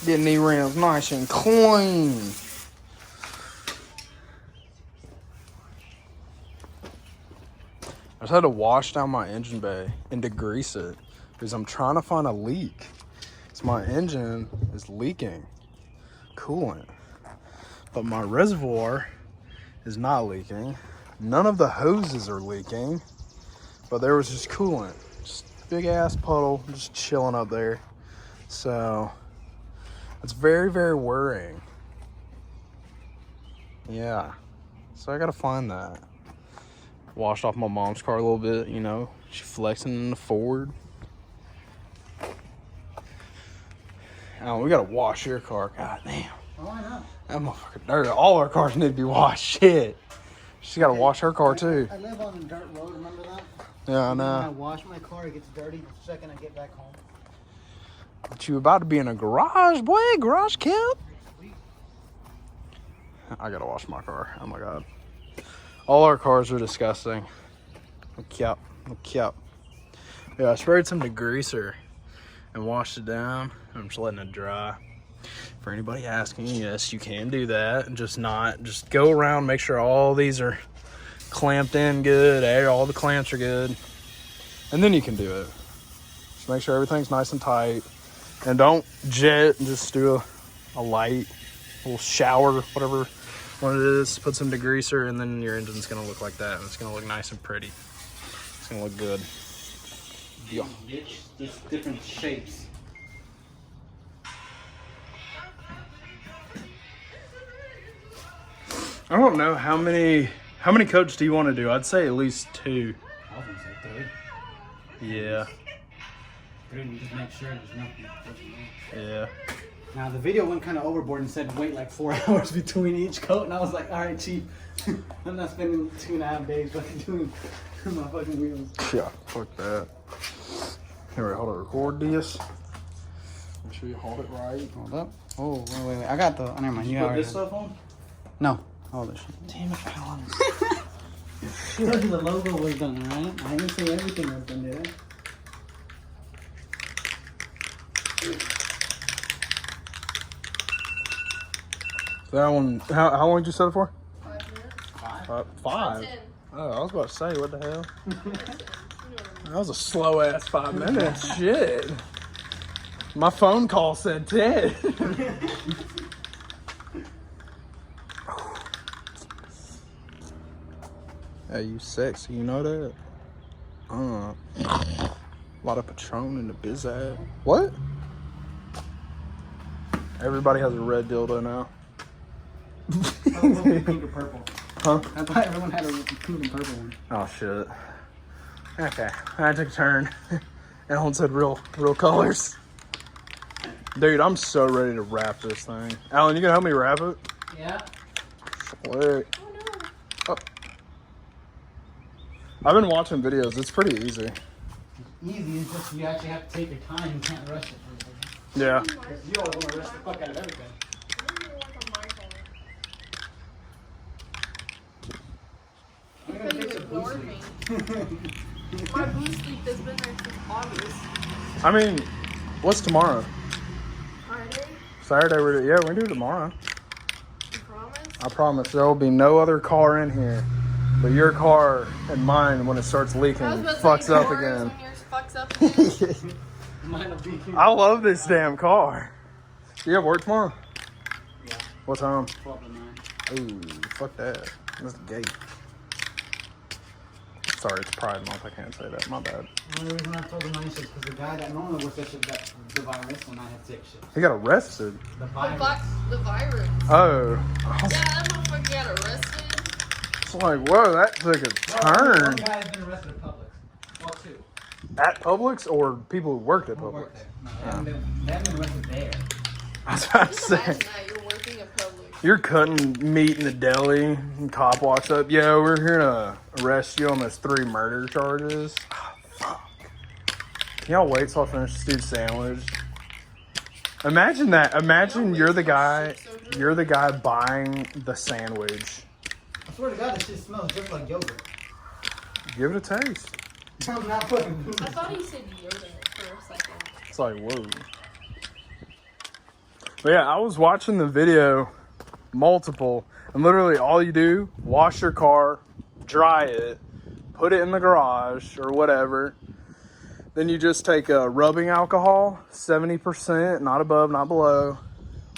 Getting these rims nice and clean. I just had to wash down my engine bay and degrease it because I'm trying to find a leak. So my engine is leaking coolant, but my reservoir is not leaking. None of the hoses are leaking, but there was just coolant. Just big ass puddle just chilling up there. So it's very, very worrying. Yeah. So I gotta find that. Washed off my mom's car a little bit, you know. She flexing in the Ford. Oh, we gotta wash your car. God damn. Why not? That motherfucker dirty. All our cars need to be washed. Shit. She's gotta wash her car too. I live on a dirt road, remember that? Yeah, I When I know. wash my car, it gets dirty the second I get back home. But you about to be in a garage, boy. Garage camp. I gotta wash my car. Oh my god. All our cars are disgusting. Look up. Yeah, I sprayed some degreaser and washed it down. I'm just letting it dry. For anybody asking, yes, you can do that. Just go around, make sure all these are clamped in good. All the clamps are good. And then you can do it. Just make sure everything's nice and tight. And don't jet, just do a light, little shower, whatever one it is. Put some degreaser and then your engine's gonna look like that. And it's gonna look nice and pretty. It's gonna look good. Yeah. There's different shapes. I don't know how many coats do you want to do? I'd say at least 2. I think so, 3. Yeah. 3 and just make sure there's nothing. Yeah. Now the video went kind of overboard and said wait like 4 hours between each coat, and I was like, all right, chief, I'm not spending 2.5 days fucking doing my fucking wheels. Yeah, fuck that. Here, hold it, record this. Make sure you hold it right. Hold up. Oh, wait. I got the. Oh, never mind. You put this stuff on? No. Hold this shit. Damn it, Alan. Told you the logo was done, right? I didn't say everything was done, did So that one, how long did you set it for? 5 minutes. 5? 5? 10. Oh, I was about to say, what the hell? That was a slow ass 5 minutes. Shit. My phone call said 10. Hey, you sexy, you know that? A lot of Patron in the biz ad. What? Everybody has a red dildo now. Pink or purple. Huh? I thought everyone had a pink and purple one. Oh shit. Okay, I took a turn. Alan said real colors. Dude, I'm so ready to wrap this thing. Alan, you gonna help me wrap it? Yeah. Sweet. Oh. I've been watching videos. It's pretty easy. Easy, it's just you actually have to take your time. You can't rush it. Yeah. You always want to rush the fuck out of everything. I'm gonna fix a boost leak. My boost leak has been there since August. I mean, what's tomorrow? Friday? Saturday, we can do it tomorrow. You promise? I promise there will be no other car in here. But your car and mine, when it starts leaking, fucks up again. When yours fucks up again. Mine will be here. I love this damn car. You have work tomorrow? Yeah. What time? 12 to 9. Ooh, fuck that. That's gay. Sorry, it's Pride Month. I can't say that. My bad. The only reason I told him 9 is because the guy that normally works that shit got the virus when I had 6 shifts. He got arrested. The virus. The virus. Oh. Yeah, that motherfucker got arrested. It's like, whoa, that took a turn. One guy has been arrested at Publix. Well, 2. At Publix or people who worked at Who Publix? worked there. No, they haven't been arrested there. I was about to Just say. imagine that you're working at Publix. You're cutting meat in the deli, and cop walks up. Yo, we're here to arrest you on those 3 murder charges. Oh, fuck. Can y'all wait till I finish this dude's sandwich? Imagine that. Imagine you're the guy. You're the guy buying the sandwich. I swear to God, this shit smells just like yogurt. Give it a taste. I'm not fucking. I thought he said yogurt for a second. It's like, whoa. But yeah, I was watching the video, multiple, and literally all you do, wash your car, dry it, put it in the garage or whatever. Then you just take a rubbing alcohol, 70%, not above, not below.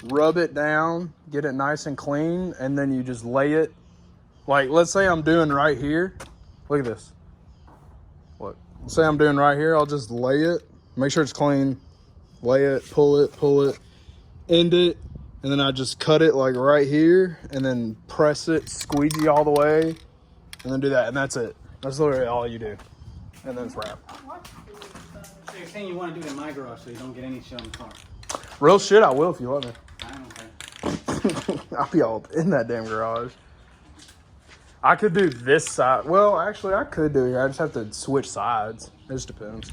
Rub it down, get it nice and clean, and then you just lay it. Like, let's say I'm doing right here. Look at this. Look, let's say I'm doing right here. I'll just lay it, make sure it's clean, lay it, pull it, end it, and then I just cut it like right here, and then press it, squeegee all the way, and then do that, and that's it. That's literally all you do, and then it's wrapped. So you're saying you want to do it in my garage so you don't get any shit on the car? Real shit, I will if you let me. I don't care. I'll be all in that damn garage. I could do this side. Well, actually, I could do it. I just have to switch sides. It just depends.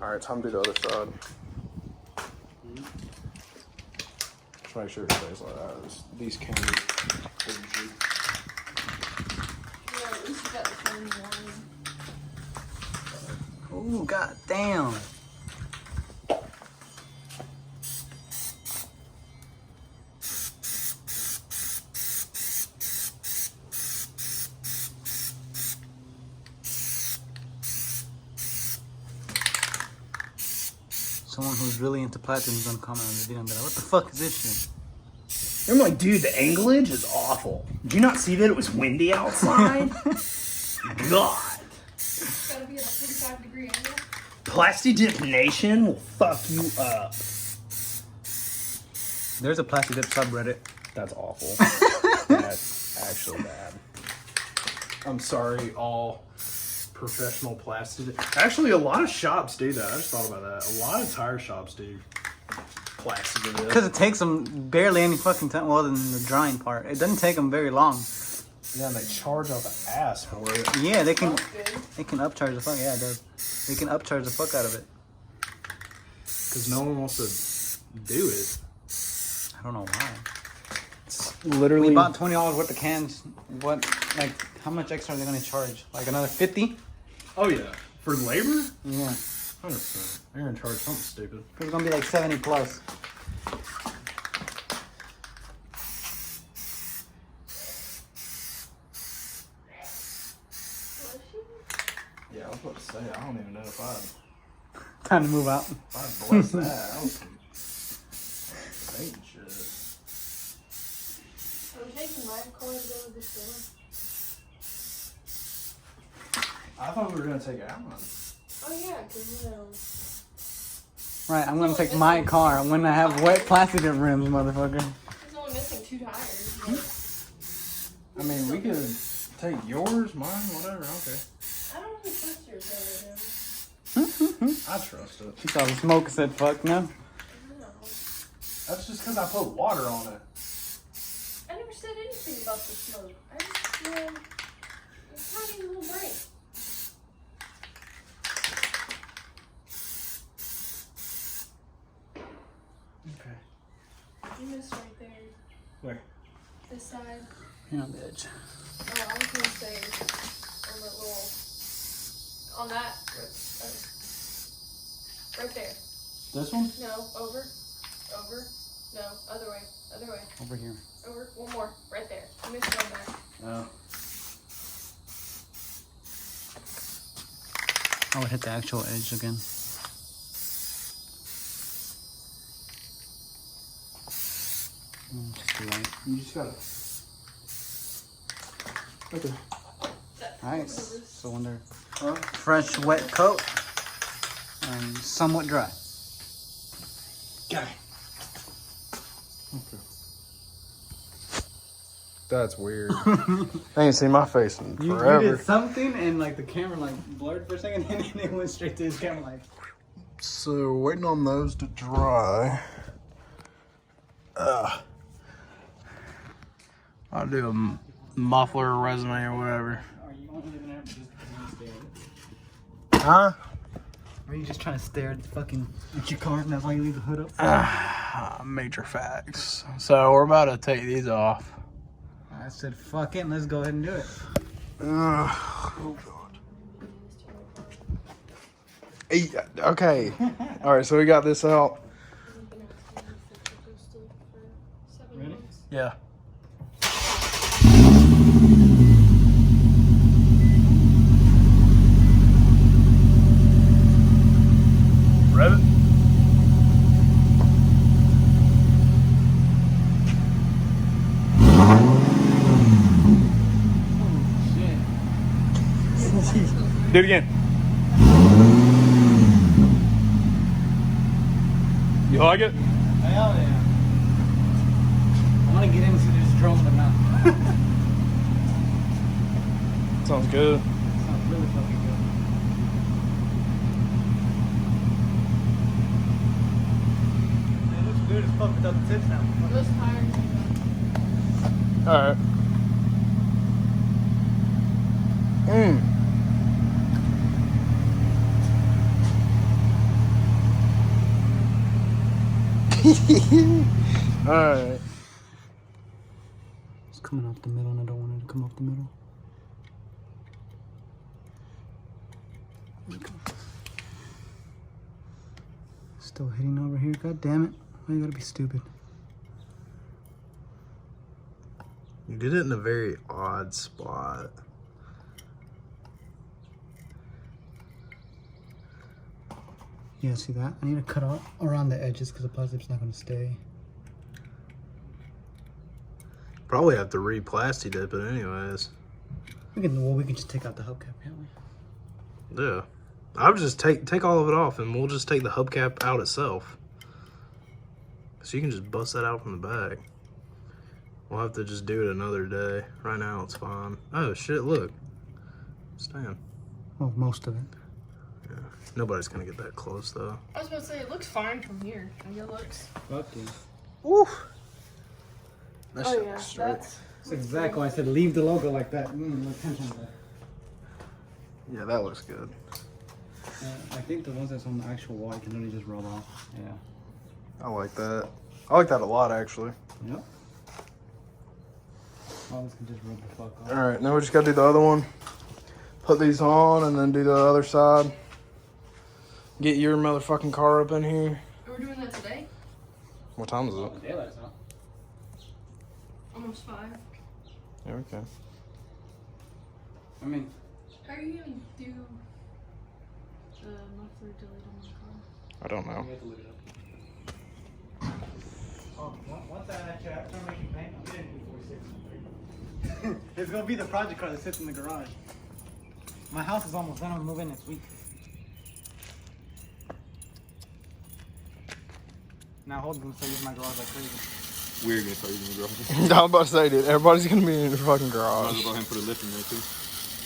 All right, time to do the other side. Just make sure it stays like that. These can't be. Yeah, at least you got the phone one. Ooh, god damn. Someone who's really into platinum is gonna comment on the video and be like, what the fuck is this shit? I'm like, dude, the anglage is awful. Did you not see that it was windy outside? God. It's gotta be at a 45-degree angle. Plastic Nation will fuck you up. There's a plastic dip subreddit. That's awful. That's actually bad. I'm sorry, all professional plastic. Actually, a lot of shops do that. I just thought about that. A lot of tire shops do plastic. Because it takes them barely any fucking time. Well, than the drying part. It doesn't take them very long. Yeah, and they charge out the ass for it. Yeah, they can. That's good. They can upcharge the fuck. Yeah, it does. They can upcharge the fuck out of it. Because no one wants to do it. I don't know why. It's literally. We bought $20 worth of cans. What? Like, how much extra are they gonna charge? Like another 50? Oh yeah, for labor. Yeah. 100%. They're gonna charge something stupid. It's gonna be like 70 plus. Yeah, I was about to say. I don't even know if I'd Time to move out. bless that. I was Satan shit. Are we taking my car to go to the store? I thought we were gonna take Alan's. Oh yeah, because Right, I'm gonna take my car. I'm gonna have wet plastic rims, motherfucker. he's only missing 2 tires. I mean, we could take yours, mine, whatever. I don't care. I don't really trust yours over him. I trust it. She saw the smoke and said, fuck no. I don't know. That's just because I put water on it. I never said anything about the smoke. I just, a tiny little break. Okay. You missed right there. Where? This side. Here on the edge. Oh, I was gonna say on that little, on that, right there. This one? No, over, no, other way, Over here. over, one more, right there. You missed one there. No. I would hit the actual edge again. Just right. You just gotta. Okay. Nice. So under Huh? fresh wet coat and somewhat dry. Got it. Okay. That's weird. I ain't seen my face in You forever. did something and like the camera like blurred for a second and then it went straight to his camera like. So waiting on those to dry. I'll do a muffler resume or whatever. Are you only living there just stare? Huh? Or are you just trying to stare at the fucking at your car and that's why you leave the hood up? Major facts. So we're about to take these off. I said fuck it, let's go ahead and do it. Oh god. Hey, okay. All right, so we got this out. Yeah. Rev it. Do it again. You like it? Hell yeah. I want to get into this drone, but not. Sounds good. Sounds really fucking good. It looks good as fuck without the tips now. Those tires. Alright. Alright. It's coming off the middle and I don't want it to come off the middle. Still hitting over here, god damn it. Why you gotta be stupid? You did it in a very odd spot. Yeah, see that? I need to cut out around the edges because the plastic's not gonna stay. Probably have to re-plasti dip it anyways. We can just take out the hubcap, can't we? Yeah. I would just take all of it off and we'll just take the hubcap out itself. So you can just bust that out from the back. We'll have to just do it another day. Right now it's fine. Oh shit, look. Stand. Well, most of it. Yeah. Nobody's gonna get that close though. I was about to say, it looks fine from here. Like, it looks. Fuck yeah. Oof. That Oh shit yeah, looks straight. That's exactly why I said leave the logo like that. No tension there. Yeah, that looks good. I think the ones that's on the actual wall you can really just roll off. Yeah. I like that. I like that a lot actually. Yep. All this can just rub the fuck off. Alright, now we just gotta do the other one. Put these on and then do the other side. Get your motherfucking car up in here. We're doing that today? What time is it? Daylight's out. Almost 5. Yeah, okay. I mean, How are you gonna do the muffler delete on the car? I don't know. you have to look it up. Oh, once I start making paint, I'm getting it before 6. It's gonna be the project car that sits in the garage. My house is almost done. I'm moving next week. Now Holden's gonna start using my garage like crazy. We're gonna start using the garage. I was about to say, dude, everybody's gonna be in your fucking Might as garage. well go ahead and put a lift in there too.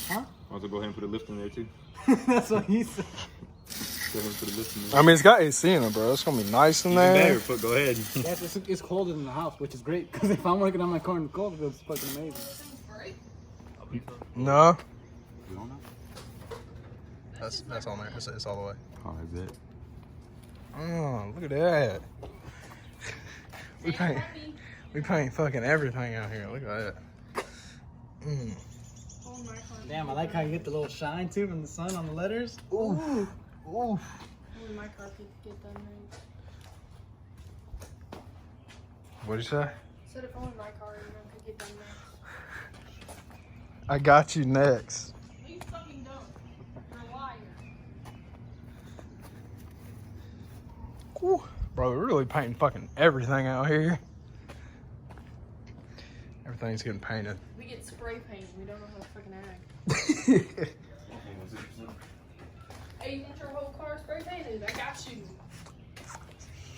Huh? Might as well go ahead and put a lift in there too. That's what he said. Go ahead and put a lift in there. I mean, it's got AC in it, bro. It's gonna be nice in there. Better, but go ahead. Yes, it's colder than the house, which is great. Because if I'm working on my car in the cold, it's fucking amazing. No, You don't know? that's on there. It's all the way. Oh, is it? Oh, look at that. We paint fucking everything out here. Look at that. Mm. Oh my car. Damn, I like how you get the little shine too from the sun on the letters. Ooh. Ooh. Only my car could get done right. What'd you say? Said if only my car could get done right. I got you next. You fucking don't. You're a liar. Ooh. Bro, we're really painting fucking everything out here. Everything's getting painted. We get spray paint. We don't know how to fucking act. Hey, you want your whole car spray painted? I got you.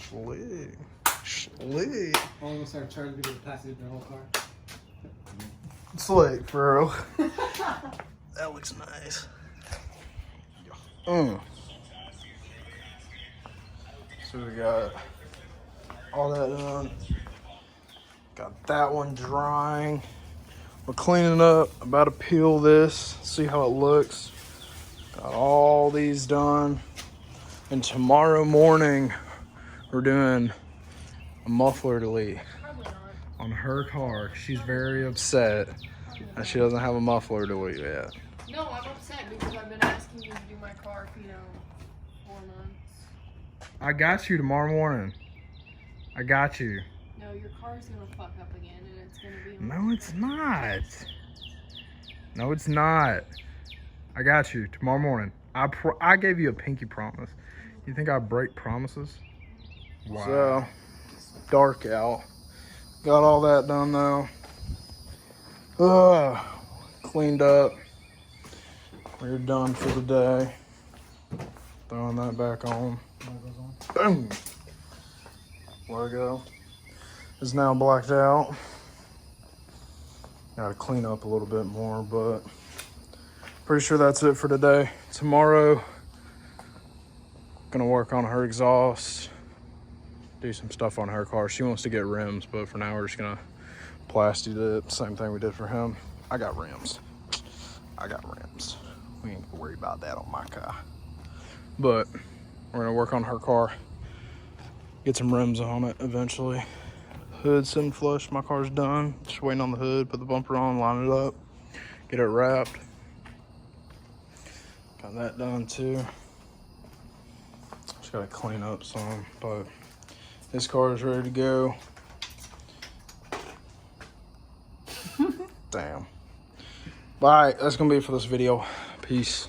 Slick. Slick. I'm gonna start charging people to pass it their whole car. Slick, bro. That looks nice. So we got all that done. Got that one drying. We're cleaning up, about to peel this, see how it looks. Got all these done. And tomorrow morning, we're doing a muffler delete Probably not. on her car. She's very upset that she doesn't have a muffler delete yet. No, I'm upset because I've been asking you to do my car for, 4 months. I got you tomorrow morning. I got you. No, your car's gonna fuck up again, and it's gonna be. No, it's not. No, it's not. I got you tomorrow morning. I gave you a pinky promise. You think I break promises? Wow. So, dark out. Got all that done though. Cleaned up. We're done for the day. Throwing that back on. Boom. Logo is now blacked out. Gotta clean up a little bit more, but pretty sure that's it for today. Tomorrow, gonna work on her exhaust, do some stuff on her car. She wants to get rims, but for now we're just gonna plastic it. Same thing we did for him. I got rims. We ain't gonna worry about that on my car. But we're gonna work on her car, get some rims on it eventually. Hood sitting flush, my car's done. Just waiting on the hood, put the bumper on, line it up, get it wrapped. Got that done too. Just gotta clean up some, but this car is ready to go. Damn. All right, that's gonna be it for this video. Peace.